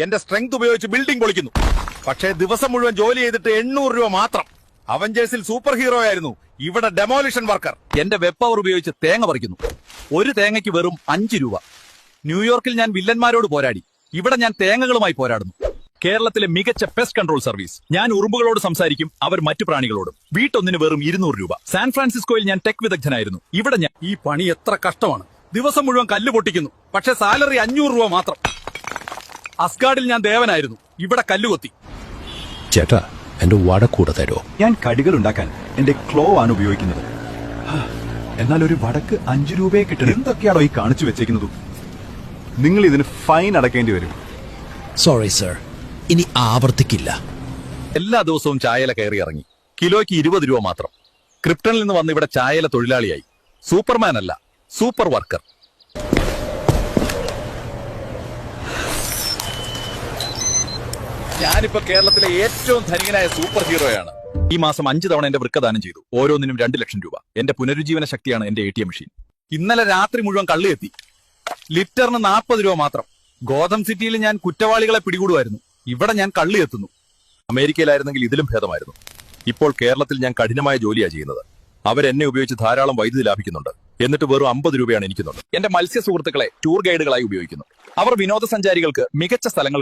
എന്റെ സ്ട്രെങ്ത് ഉപയോഗിച്ച് ബിൽഡിംഗ് പൊളിക്കുന്നു. പക്ഷേ ദിവസം മുഴുവൻ ജോലി ചെയ്തിട്ട് 800 രൂപ മാത്രം. അവഞ്ചേഴ്സിൽ സൂപ്പർ ഹീറോ ആയിരുന്നു, ഇവിടെ ഡെമോളിഷൻ വർക്കർ. എന്റെ വെബ് പവർ ഉപയോഗിച്ച് തേങ്ങ പറിക്കുന്നു. ഒരു തേങ്ങയ്ക്ക് വെറും 5 രൂപ. ന്യൂയോർക്കിൽ ഞാൻ വില്ലന്മാരോട് പോരാടി, ഇവിടെ ഞാൻ തേങ്ങകളുമായി പോരാടുന്നു. കേരളത്തിലെ മികച്ച പെസ്റ്റ് കൺട്രോൾ സർവീസ്. ഞാൻ ഉറുമ്പുകളോട് സംസാരിക്കും, അവർ മറ്റു പ്രാണികളോടും. വീട്ടൊന്നിന് വെറും 200 രൂപ. സാൻ ഫ്രാൻസിസ്കോയിൽ ഞാൻ ടെക് വിദഗ്ധനായിരുന്നു, ഇവിടെ ഞാൻ. ഈ പണി എത്ര കഷ്ടമാണ്. ദിവസം മുഴുവൻ കല്ല് പൊട്ടിക്കുന്നു, പക്ഷെ സാലറി 500 രൂപ മാത്രം. അസ്ഗാർഡിൽ ഞാൻ ദേവനായിരുന്നു, ഇവിടെ കല്ലുകൊത്തി. ചേട്ടാ, എന്റെ വട കൂടെ തരോ? ഞാൻ കടികൾ ഉണ്ടാക്കാൻ എന്റെ ക്ലോ ആണ് ഉപയോഗിക്കുന്നത്. എന്നാൽ ഒരു വടക്ക് 5 രൂപയെ കിട്ടണം. എന്തൊക്കെയാണോ ഈ കാണിച്ചു വെച്ചേക്കുന്നത്? നിങ്ങൾ ഇതിന് ഫൈൻ അടക്കേണ്ടി വരും. സോറി സർ, ഇനി ആവർത്തിക്കില്ല. എല്ലാ ദിവസവും ചായല കയറി ഇറങ്ങി. കിലോയ്ക്ക് 20 രൂപ മാത്രം. ക്രിപ്റ്റണിൽ നിന്ന് വന്ന് ഇവിടെ ചായല തൊഴിലാളിയായി. സൂപ്പർമാൻ അല്ല, സൂപ്പർ വർക്കർ. ഞാനിപ്പോ കേരളത്തിലെ ഏറ്റവും ധനികനായ സൂപ്പർ ഹീറോയാണ്. ഈ മാസം 5 തവണ എന്റെ വൃക്ക ദാനം ചെയ്തു. ഓരോന്നിനും 2 ലക്ഷം രൂപ. എന്റെ പുനരുജ്ജീവന ശക്തിയാണ് എന്റെ ATM മെഷീൻ. ഇന്നലെ രാത്രി മുഴുവൻ കള്ള് എത്തി. ലിറ്ററിന് 40 രൂപ മാത്രം. ഗോതം സിറ്റിയിൽ ഞാൻ കുറ്റവാളികളെ പിടികൂടുമായിരുന്നു, ഇവിടെ ഞാൻ കള്ള് എത്തുന്നു. അമേരിക്കയിലായിരുന്നെങ്കിൽ ഇതിലും ഭേദമായിരുന്നു. ഇപ്പോൾ കേരളത്തിൽ ഞാൻ കഠിനമായ ജോലിയാണ് ചെയ്യുന്നത്. അവരെന്നെ ഉപയോഗിച്ച് ധാരാളം വൈദ്യുതി ലാഭിക്കുന്നുണ്ട്. എന്നിട്ട് വെറും 50 രൂപയാണ് എനിക്കുന്നുണ്ട്. എന്റെ മത്സ്യ സുഹൃത്തുക്കളെ ടൂർ ഗൈഡുകളായി ഉപയോഗിക്കുന്നു. അവർ വിനോദസഞ്ചാരികൾക്ക് മികച്ച സ്ഥലങ്ങൾ